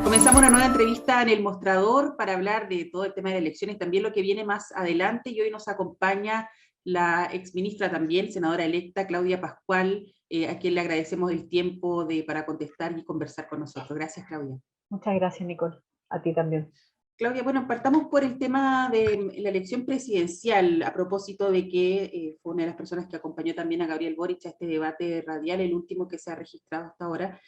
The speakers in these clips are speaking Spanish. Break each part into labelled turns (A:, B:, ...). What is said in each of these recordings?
A: Comenzamos una nueva entrevista en El Mostrador para hablar de todo el tema de elecciones, también lo que viene más adelante, y hoy nos acompaña la exministra también, senadora electa, Claudia Pascual, a quien le agradecemos el tiempo para contestar y conversar con nosotros. Gracias, Claudia.
B: Muchas gracias, Nicole. A ti también.
A: Claudia, bueno, partamos por el tema de la elección presidencial, a propósito de que fue una de las personas que acompañó también a Gabriel Boric a este debate radial, el último que se ha registrado hasta ahora.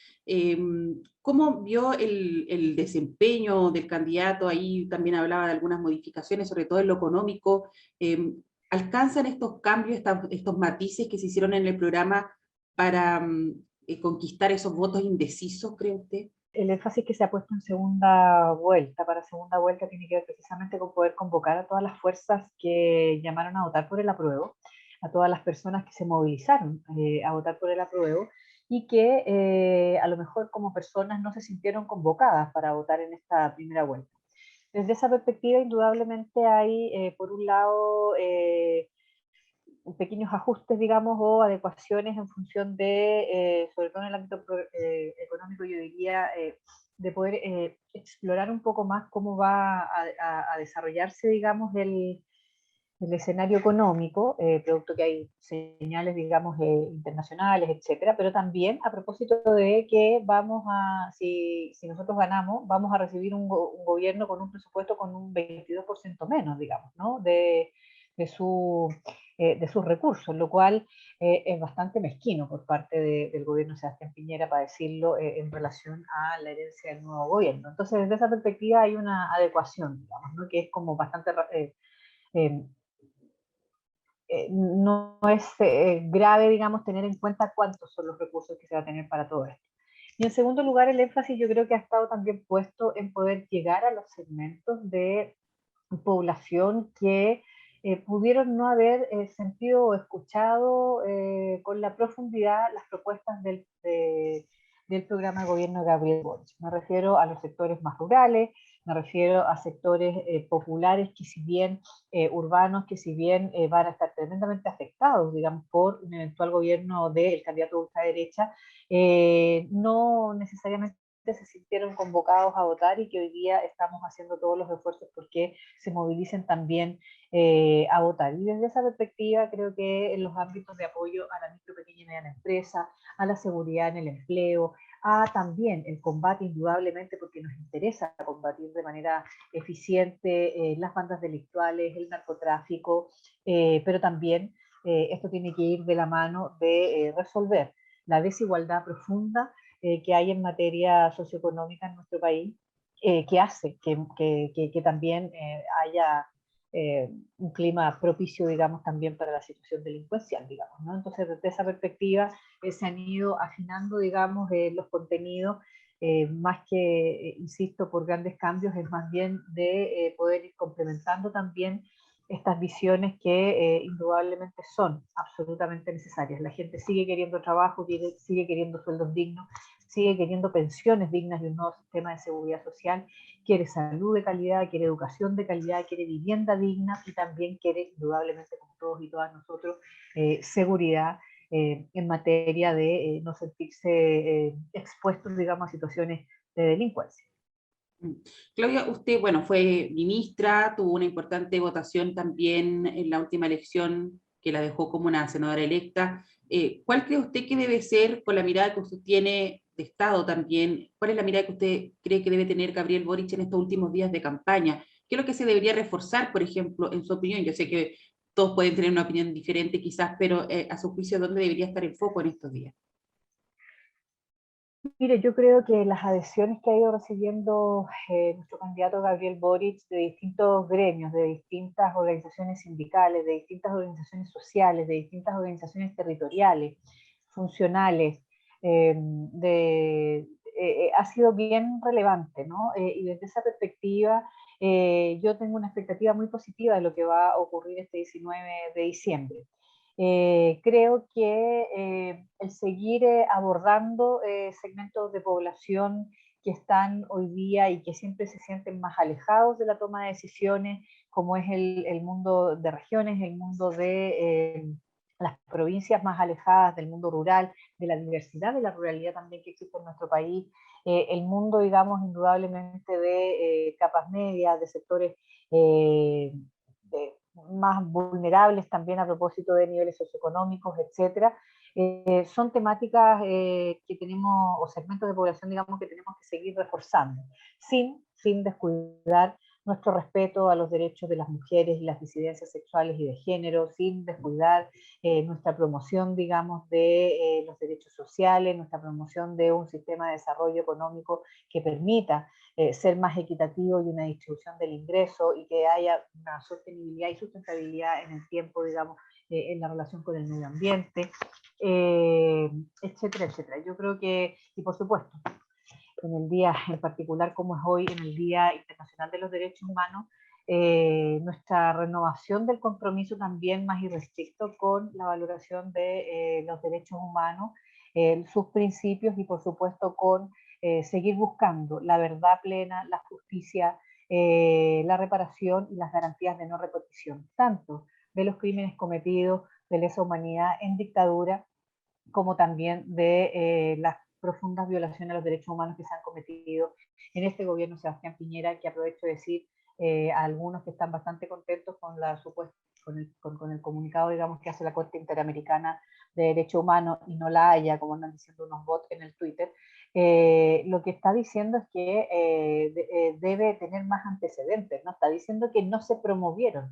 A: ¿Cómo vio el desempeño del candidato? Ahí también hablaba de algunas modificaciones, sobre todo en lo económico. ¿Alcanzan estos cambios, estos matices que se hicieron en el programa para conquistar esos votos indecisos, cree usted?
B: El énfasis que se ha puesto en segunda vuelta, para segunda vuelta, tiene que ver precisamente con poder convocar a todas las fuerzas que llamaron a votar por el apruebo, a todas las personas que se movilizaron a votar por el apruebo y que a lo mejor como personas no se sintieron convocadas para votar en esta primera vuelta. Desde esa perspectiva, indudablemente hay, por un lado, pequeños ajustes, digamos, o adecuaciones en función de, sobre todo en el ámbito económico, yo diría, de poder explorar un poco más cómo va a desarrollarse, digamos, el escenario económico, producto que hay señales, digamos, internacionales, etcétera, pero también a propósito de que vamos a, si nosotros ganamos, vamos a recibir un gobierno con un presupuesto con un 22% menos, digamos, ¿no? De sus recursos, lo cual es bastante mezquino por parte del gobierno de Sebastián Piñera, para decirlo, en relación a la herencia del nuevo gobierno. Entonces, desde esa perspectiva hay una adecuación, digamos, ¿no? Que es como bastante eh, no es grave, digamos, tener en cuenta cuántos son los recursos que se va a tener para todo esto. Y en segundo lugar, el énfasis yo creo que ha estado también puesto en poder llegar a los segmentos de población que pudieron no haber sentido o escuchado con la profundidad las propuestas del programa de gobierno de Gabriel Boric. Me refiero a los sectores más rurales, me refiero a sectores populares que si bien urbanos, que si bien van a estar tremendamente afectados, digamos, por un eventual gobierno del candidato de ultraderecha, no necesariamente se sintieron convocados a votar y que hoy día estamos haciendo todos los esfuerzos porque se movilicen también a votar. Y desde esa perspectiva creo que en los ámbitos de apoyo a la micro, pequeña y mediana empresa, a la seguridad en el empleo, a también el combate indudablemente, porque nos interesa combatir de manera eficiente las bandas delictuales, el narcotráfico, pero también esto tiene que ir de la mano de resolver la desigualdad profunda que hay en materia socioeconómica en nuestro país, que hace que también haya un clima propicio, digamos, también para la situación delincuencial, digamos, ¿no? Entonces, desde esa perspectiva se han ido afinando, digamos, los contenidos, más que, insisto, por grandes cambios, es más bien de poder ir complementando también estas visiones que indudablemente son absolutamente necesarias. La gente sigue queriendo trabajo, sigue queriendo sueldos dignos, sigue queriendo pensiones dignas y un nuevo sistema de seguridad social, quiere salud de calidad, quiere educación de calidad, quiere vivienda digna y también quiere, indudablemente, como todos y todas nosotros, seguridad en materia de no sentirse expuestos, digamos, a situaciones de delincuencia.
A: Claudia, usted, bueno, fue ministra, tuvo una importante votación también en la última elección que la dejó como una senadora electa. ¿Cuál cree usted que debe ser, con la mirada que usted tiene de Estado también, cuál es la mirada que usted cree que debe tener Gabriel Boric en estos últimos días de campaña? ¿Qué es lo que se debería reforzar, por ejemplo, en su opinión? Yo sé que todos pueden tener una opinión diferente quizás, pero a su juicio, ¿dónde debería estar el foco en estos días?
B: Mire, yo creo que las adhesiones que ha ido recibiendo nuestro candidato Gabriel Boric de distintos gremios, de distintas organizaciones sindicales, de distintas organizaciones sociales, de distintas organizaciones territoriales, funcionales, ha sido bien relevante, ¿no? Y desde esa perspectiva, yo tengo una expectativa muy positiva de lo que va a ocurrir este 19 de diciembre. Creo que el seguir abordando segmentos de población que están hoy día y que siempre se sienten más alejados de la toma de decisiones, como es el mundo de regiones, el mundo las provincias más alejadas del mundo rural, de la diversidad de la ruralidad también que existe en nuestro país, el mundo, digamos, indudablemente de capas medias, de sectores eh, más vulnerables también a propósito de niveles socioeconómicos, etcétera. Son temáticas que tenemos, o segmentos de población, digamos, que tenemos que seguir reforzando, sin descuidar nuestro respeto a los derechos de las mujeres y las disidencias sexuales y de género, sin descuidar nuestra promoción, digamos, de los derechos sociales, nuestra promoción de un sistema de desarrollo económico que permita ser más equitativo y una distribución del ingreso y que haya una sostenibilidad y sustentabilidad en el tiempo, digamos, en la relación con el medio ambiente, etcétera, etcétera. Yo creo que, y por supuesto, en el día en particular como es hoy, en el Día Internacional de los Derechos Humanos, nuestra renovación del compromiso también más irrestricto con la valoración de los derechos humanos, sus principios y por supuesto con seguir buscando la verdad plena, la justicia, la reparación y las garantías de no repetición, tanto de los crímenes cometidos de lesa humanidad en dictadura, como también de las profundas violaciones a los derechos humanos que se han cometido en este gobierno de Sebastián Piñera, que aprovecho de decir a algunos que están bastante contentos con la supuesta con el comunicado, digamos, que hace la Corte Interamericana de Derechos Humanos y no la haya, como andan diciendo unos bots en el Twitter, lo que está diciendo es que debe tener más antecedentes, ¿no? Está diciendo que no se promovieron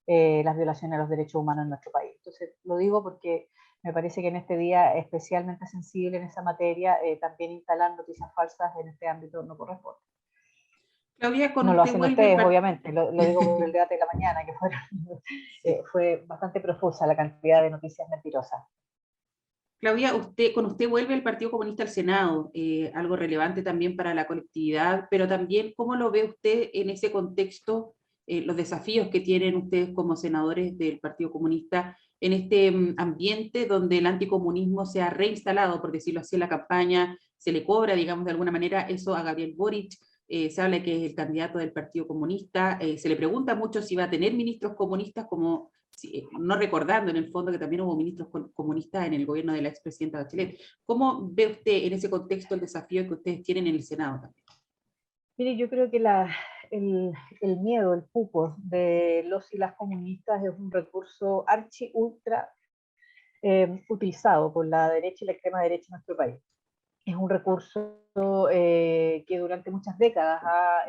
B: las violaciones a los derechos humanos en nuestro país. Entonces, lo digo porque me parece que en este día especialmente sensible en esa materia, también instalar noticias falsas en este ámbito no corresponde.
A: Claudia,
B: No
A: cuando
B: lo
A: usted
B: hacen
A: vuelve
B: ustedes, obviamente, lo digo por el debate de la mañana, que
A: Sí.
B: fue bastante profusa la cantidad de noticias mentirosas.
A: Claudia, con usted vuelve el Partido Comunista al Senado, algo relevante también para la colectividad, pero también cómo lo ve usted en ese contexto, los desafíos que tienen ustedes como senadores del Partido Comunista en este ambiente donde el anticomunismo se ha reinstalado, por decirlo así, en la campaña, se le cobra, digamos, de alguna manera eso a Gabriel Boric, se habla que es el candidato del Partido Comunista, se le pregunta mucho si va a tener ministros comunistas como sí, no recordando en el fondo que también hubo ministros comunistas en el gobierno de la expresidenta Bachelet. ¿Cómo ve usted en ese contexto el desafío que ustedes tienen en el Senado también?
B: Mire, yo creo que el miedo, el pupo de los y las comunistas es un recurso archi ultra utilizado por la derecha y la extrema derecha en nuestro país. Es un recurso que durante muchas décadas ha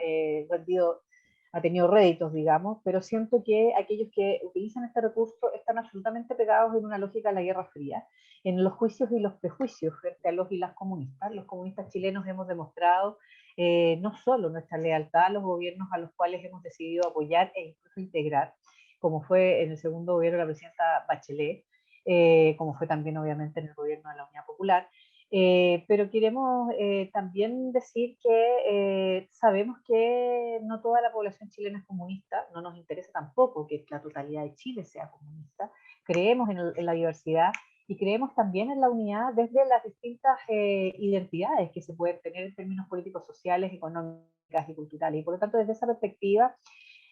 B: tenido réditos, digamos, pero siento que aquellos que utilizan este recurso están absolutamente pegados en una lógica de la Guerra Fría, en los juicios y los prejuicios frente a los y las comunistas. Los comunistas chilenos hemos demostrado no solo nuestra lealtad a los gobiernos a los cuales hemos decidido apoyar e incluso integrar, como fue en el segundo gobierno de la presidenta Bachelet, como fue también obviamente en el gobierno de la Unidad Popular, pero queremos también decir que sabemos que no toda la población chilena es comunista, no nos interesa tampoco que la totalidad de Chile sea comunista, creemos en la diversidad y creemos también en la unidad desde las distintas identidades que se pueden tener en términos políticos, sociales, económicas y culturales. Y por lo tanto, desde esa perspectiva,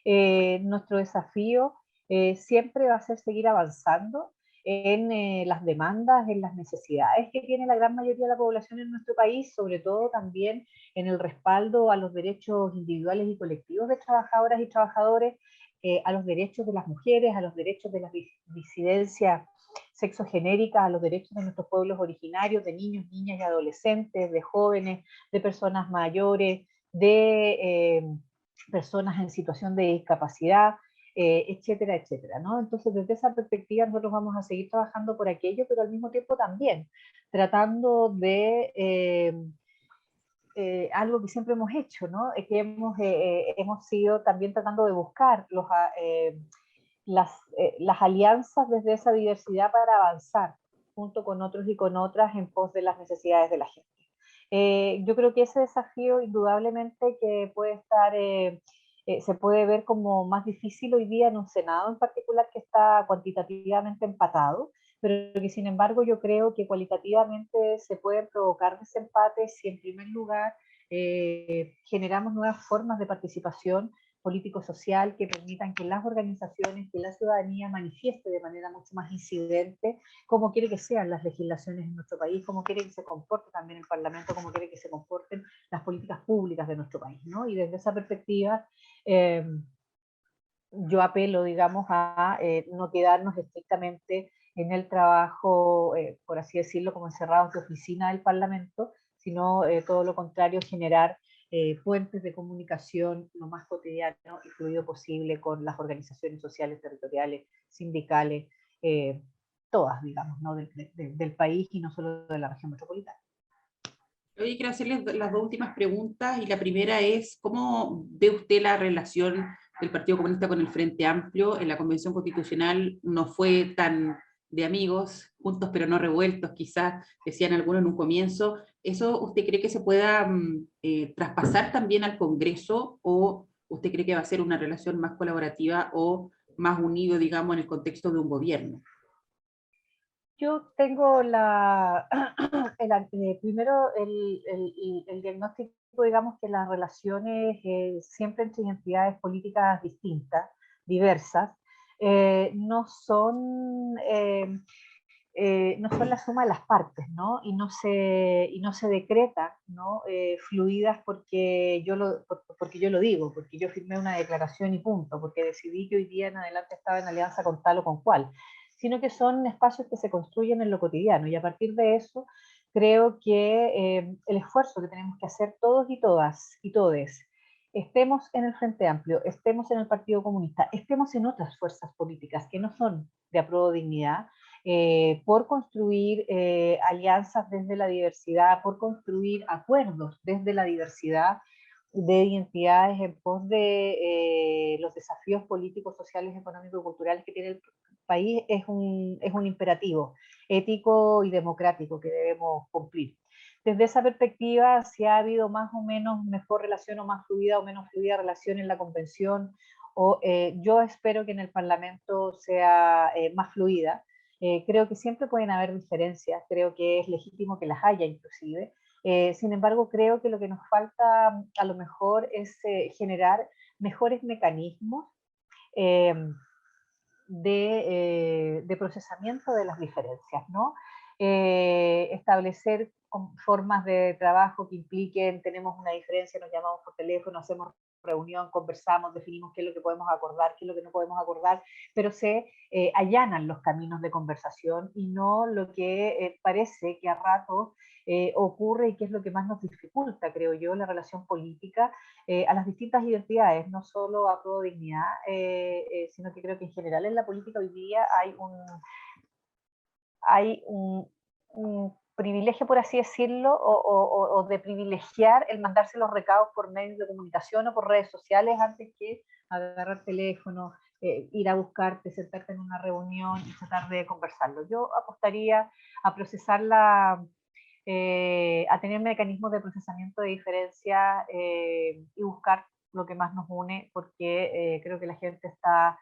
B: nuestro desafío siempre va a ser seguir avanzando en las demandas, en las necesidades que tiene la gran mayoría de la población en nuestro país, sobre todo también en el respaldo a los derechos individuales y colectivos de trabajadoras y trabajadores, a los derechos de las mujeres, a los derechos de las disidencias sexogenéricas, a los derechos de nuestros pueblos originarios, de niños, niñas y adolescentes, de jóvenes, de personas mayores, de personas en situación de discapacidad, etcétera, etcétera, ¿no? Entonces, desde esa perspectiva, nosotros vamos a seguir trabajando por aquello, pero al mismo tiempo también tratando de algo que siempre hemos hecho, ¿no? Es que hemos sido también tratando de buscar las alianzas desde esa diversidad para avanzar junto con otros y con otras en pos de las necesidades de la gente. Yo creo que ese desafío indudablemente que puede estar, se puede ver como más difícil hoy día en un Senado en particular que está cuantitativamente empatado, pero que sin embargo yo creo que cualitativamente se pueden provocar desempates si en primer lugar generamos nuevas formas de participación político-social que permitan que las organizaciones, que la ciudadanía manifieste de manera mucho más incidente cómo quiere que sean las legislaciones en nuestro país, cómo quiere que se comporte también el Parlamento, cómo quiere que se comporten las políticas públicas de nuestro país, ¿no? Y desde esa perspectiva, yo apelo, digamos, a no quedarnos estrictamente en el trabajo, por así decirlo, como encerrados de oficina del Parlamento, sino todo lo contrario, generar puentes de comunicación lo más cotidiano y fluido posible con las organizaciones sociales, territoriales, sindicales, todas, digamos, ¿no? del país y no solo de la región metropolitana.
A: Oye, quiero hacerles las dos últimas preguntas, y la primera es, ¿cómo ve usted la relación del Partido Comunista con el Frente Amplio? En la Convención Constitucional no fue tan de amigos, juntos pero no revueltos, quizás decían algunos en un comienzo. ¿Eso usted cree que se pueda traspasar también al Congreso, o usted cree que va a ser una relación más colaborativa o más unido, digamos, en el contexto de un gobierno?
B: Yo tengo primero el diagnóstico, digamos, que las relaciones siempre entre entidades políticas distintas, diversas, no son, no son la suma de las partes, ¿no? Y no se decretan, ¿no? Fluidas porque yo lo digo, porque yo firmé una declaración y punto, porque decidí que hoy día en adelante estaba en alianza con tal o con cual, sino que son espacios que se construyen en lo cotidiano, y a partir de eso creo que el esfuerzo que tenemos que hacer todos y todas y todes, estemos en el Frente Amplio, estemos en el Partido Comunista, estemos en otras fuerzas políticas que no son de Apruebo Dignidad, por construir alianzas desde la diversidad, por construir acuerdos desde la diversidad de identidades en pos de los desafíos políticos, sociales, económicos y culturales que tiene el país, es un imperativo ético y democrático que debemos cumplir. Desde esa perspectiva, si ha habido más o menos mejor relación o más fluida o menos fluida relación en la convención, yo espero que en el Parlamento sea más fluida. Creo que siempre pueden haber diferencias, creo que es legítimo que las haya inclusive. Sin embargo, creo que lo que nos falta a lo mejor es generar mejores mecanismos eh, de procesamiento de las diferencias, ¿no? Establecer formas de trabajo que impliquen, tenemos una diferencia, nos llamamos por teléfono, hacemos reunión, conversamos, definimos qué es lo que podemos acordar, qué es lo que no podemos acordar, pero se allanan los caminos de conversación y no lo que parece que a ratos ocurre y que es lo que más nos dificulta, creo yo, la relación política a las distintas identidades, no solo a Pro Dignidad, sino que creo que en general en la política hoy día hay un privilegio, por así decirlo, o de privilegiar el mandarse los recados por medios de comunicación o por redes sociales antes que agarrar teléfono, ir a buscarte, sentarte en una reunión y tratar de conversarlo. Yo apostaría a procesarla, a tener mecanismos de procesamiento de diferencia y buscar lo que más nos une, porque creo que la gente está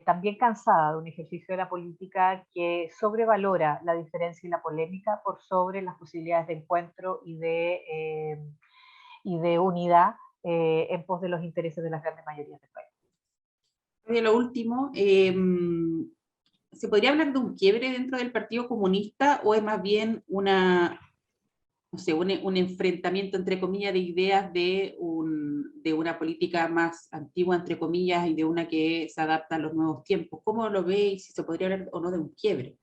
B: también cansada de un ejercicio de la política que sobrevalora la diferencia y la polémica por sobre las posibilidades de encuentro y de unidad en pos de los intereses de las grandes mayorías del país.
A: De lo último, ¿se podría hablar de un quiebre dentro del Partido Comunista, o es más bien no sé, un enfrentamiento, entre comillas, de ideas de una política más antigua, entre comillas, y de una que se adapta a los nuevos tiempos? ¿Cómo lo veis? Si se podría hablar o no de un quiebre.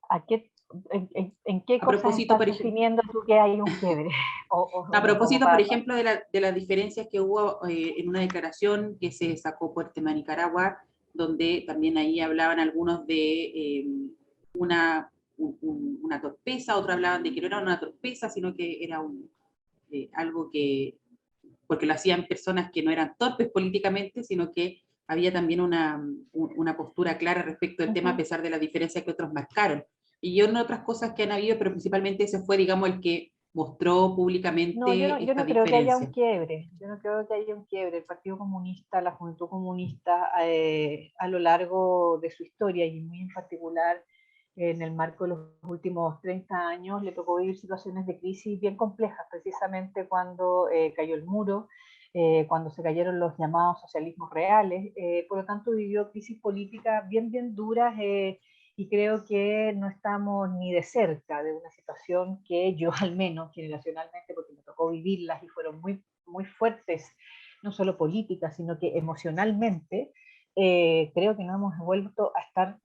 B: ¿A qué, en qué
A: A
B: cosas
A: propósito,
B: estás
A: por ejemplo,
B: definiendo tú que hay un quiebre?
A: a
B: Como
A: propósito, por
B: para,
A: ejemplo, de las diferencias que hubo en una declaración que se sacó por tema Nicaragua, donde también ahí hablaban algunos de una torpeza, otros hablaban de que no era una torpeza, sino que era algo que, porque lo hacían personas que no eran torpes políticamente, sino que había también una postura clara respecto del tema, a pesar de las diferencias que otros marcaron. Y yo en otras cosas que han habido, pero principalmente ese fue, digamos, el que mostró
B: no,
A: públicamente
B: yo
A: esta
B: no creo que haya un
A: diferencia.
B: quiebre, yo no creo que haya un quiebre. El Partido Comunista, la Juventud Comunista, a lo largo de su historia y muy en particular en el marco de los últimos 30 años, le tocó vivir situaciones de crisis bien complejas, precisamente cuando cayó el muro, cuando se cayeron los llamados socialismos reales. Por lo tanto, vivió crisis políticas bien duras, y creo que no estamos ni de cerca de una situación que yo, al menos generacionalmente, porque me tocó vivirlas y fueron muy fuertes, no solo políticas, sino que emocionalmente, creo que no hemos vuelto a estar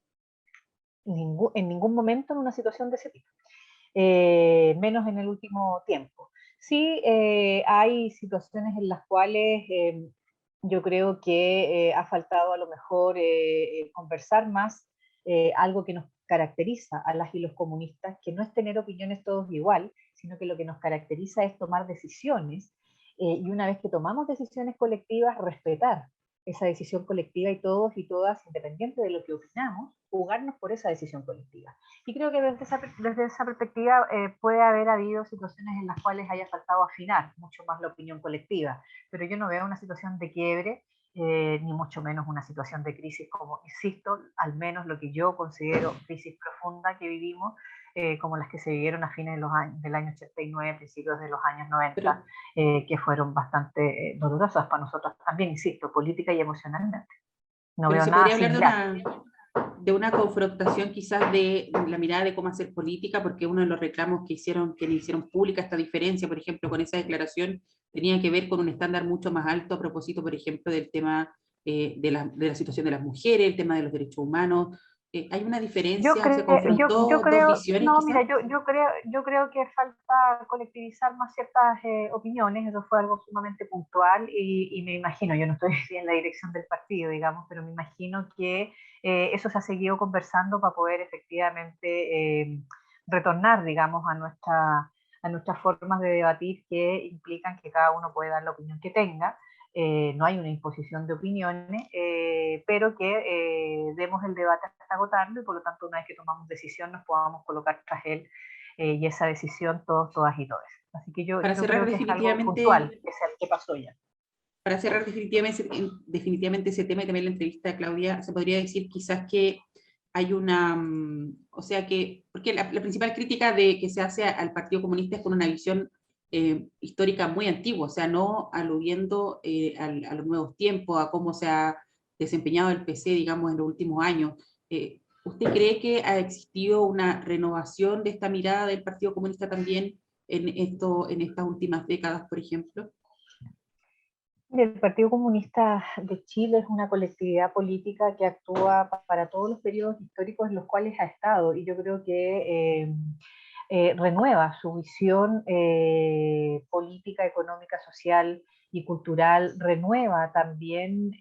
B: en ningún momento en una situación de ese tipo, menos en el último tiempo. Sí, hay situaciones en las cuales yo creo que ha faltado a lo mejor conversar más, algo que nos caracteriza a las y los comunistas, que no es tener opiniones todos igual, sino que lo que nos caracteriza es tomar decisiones, y una vez que tomamos decisiones colectivas, respetar esa decisión colectiva y todos y todas, independiente de lo que opinamos, jugarnos por esa decisión colectiva. Y creo que desde esa perspectiva puede haber habido situaciones en las cuales haya faltado afinar mucho más la opinión colectiva, pero yo no veo una situación de quiebre, ni mucho menos una situación de crisis como, insisto, al menos lo que yo considero crisis profunda que vivimos, como las que se vivieron a fines de del año 89, principios de los años
A: Pero
B: 90, que fueron bastante dolorosas para nosotros también, insisto, política y emocionalmente. No
A: Pero
B: veo
A: se
B: nada
A: podría hablar
B: similar.
A: de una confrontación quizás de la mirada de cómo hacer política, porque uno de los reclamos que le hicieron pública esta diferencia, por ejemplo, con esa declaración, tenía que ver con un estándar mucho más alto a propósito, por ejemplo, del tema de la situación de las mujeres, el tema de los derechos humanos. ¿Hay una diferencia? ¿Se
B: Yo
A: confrontó dos
B: creo,
A: visiones
B: no,
A: quizás?
B: mira, yo creo que falta colectivizar más ciertas opiniones. Eso fue algo sumamente puntual, y me imagino, yo no estoy en la dirección del partido, digamos, pero me imagino que eso se ha seguido conversando para poder efectivamente retornar, digamos, a nuestras formas de debatir, que implican que cada uno puede dar la opinión que tenga. No hay una imposición de opiniones, pero que demos el debate hasta agotarlo, y por lo tanto una vez que tomamos decisión nos podamos colocar tras él, y esa decisión todos, todas y todos. Así que
A: Para
B: yo
A: cerrar
B: creo que es algo puntual,
A: definitivamente,
B: que es el que pasó ya.
A: para cerrar definitivamente ese tema y también la entrevista de Claudia, se podría decir quizás que hay una, o sea que, porque la principal crítica de que se hace al Partido Comunista es con una visión histórica muy antigua, o sea, no aludiendo a los nuevos tiempos, a cómo se ha desempeñado el PC, digamos, en los últimos años. ¿Usted cree que ha existido una renovación de esta mirada del Partido Comunista también en estas últimas décadas, por ejemplo?
B: El Partido Comunista de Chile es una colectividad política que actúa para todos los periodos históricos en los cuales ha estado, y yo creo que renueva su visión política, económica, social y cultural, renueva también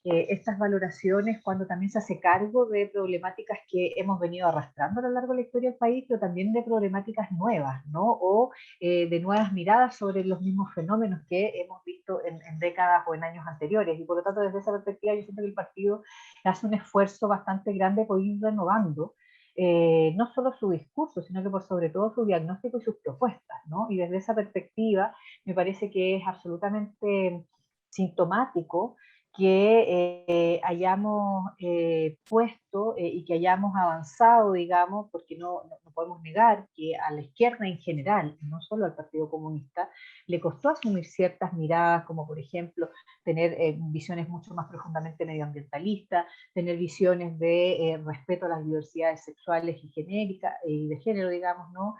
B: estas valoraciones cuando también se hace cargo de problemáticas que hemos venido arrastrando a lo largo de la historia del país, pero también de problemáticas nuevas, ¿no? O de nuevas miradas sobre los mismos fenómenos que hemos visto en décadas o en años anteriores. Y por lo tanto, desde esa perspectiva, yo siento que el partido hace un esfuerzo bastante grande por ir renovando no solo su discurso, sino que por sobre todo su diagnóstico y sus propuestas, ¿no? Y desde esa perspectiva me parece que es absolutamente sintomático que hayamos puesto y que hayamos avanzado, digamos, porque no podemos negar que a la izquierda en general, no solo al Partido Comunista, le costó asumir ciertas miradas, como por ejemplo tener visiones mucho más profundamente medioambientalistas, tener visiones de respeto a las diversidades sexuales y genéricas y de género, digamos, ¿no?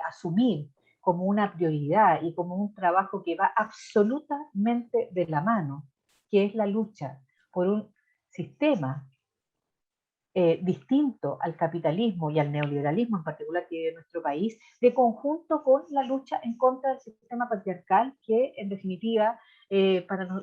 B: Asumir como una prioridad y como un trabajo que va absolutamente de la mano, que es la lucha por un sistema distinto al capitalismo y al neoliberalismo en particular que vive nuestro país, de conjunto con la lucha en contra del sistema patriarcal que, en definitiva,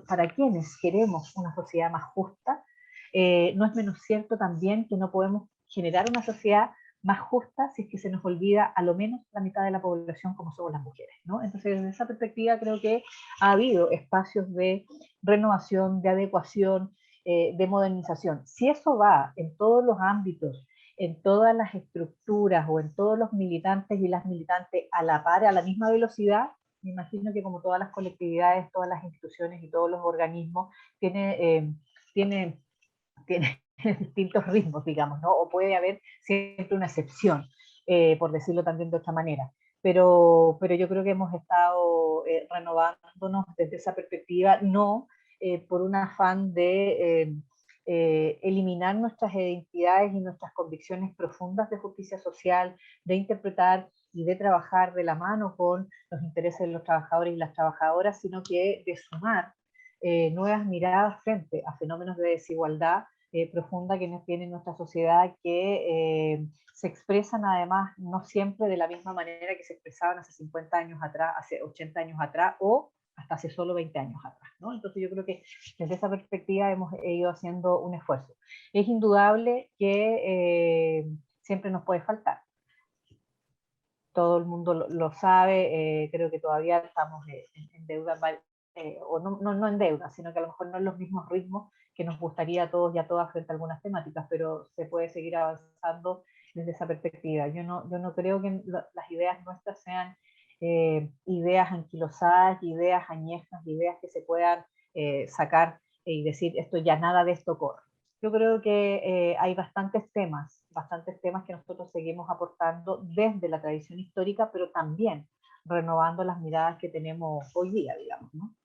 B: para quienes queremos una sociedad más justa, no es menos cierto también que no podemos generar una sociedad más justa si es que se nos olvida a lo menos la mitad de la población como somos las mujeres, ¿no? Entonces, desde esa perspectiva creo que ha habido espacios de renovación, de adecuación, de modernización. Si eso va en todos los ámbitos, en todas las estructuras o en todos los militantes y las militantes a la par, a la misma velocidad, me imagino que como todas las colectividades, todas las instituciones y todos los organismos, tiene, tiene distintos ritmos, digamos, ¿no? O puede haber siempre una excepción, por decirlo también de otra manera. pero yo creo que hemos estado renovándonos desde esa perspectiva, no por un afán de eliminar nuestras identidades y nuestras convicciones profundas de justicia social, de interpretar y de trabajar de la mano con los intereses de los trabajadores y las trabajadoras, sino que de sumar nuevas miradas frente a fenómenos de desigualdad profunda que tiene nuestra sociedad, que se expresan además no siempre de la misma manera que se expresaban hace 50 años atrás, hace 80 años atrás o hasta hace solo 20 años atrás, ¿no? Entonces yo creo que desde esa perspectiva hemos ido haciendo un esfuerzo. Es indudable que siempre nos puede faltar. Todo el mundo lo sabe, creo que todavía estamos en deuda, o no en deuda, sino que a lo mejor no en los mismos ritmos que nos gustaría a todos y a todas frente a algunas temáticas, pero se puede seguir avanzando desde esa perspectiva. Yo no creo que las ideas nuestras sean ideas anquilosadas, ideas añejas, ideas que se puedan sacar y decir, esto ya nada de esto corre. Yo creo que hay bastantes temas que nosotros seguimos aportando desde la tradición histórica, pero también renovando las miradas que tenemos hoy día, digamos, ¿no?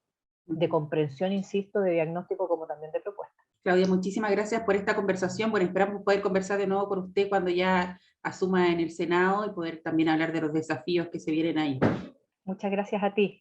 B: De comprensión, insisto, de diagnóstico como también de propuesta.
A: Claudia, muchísimas gracias por esta conversación. Bueno, esperamos poder conversar de nuevo con usted cuando ya asuma en el Senado y poder también hablar de los desafíos que se vienen ahí.
B: Muchas gracias a ti.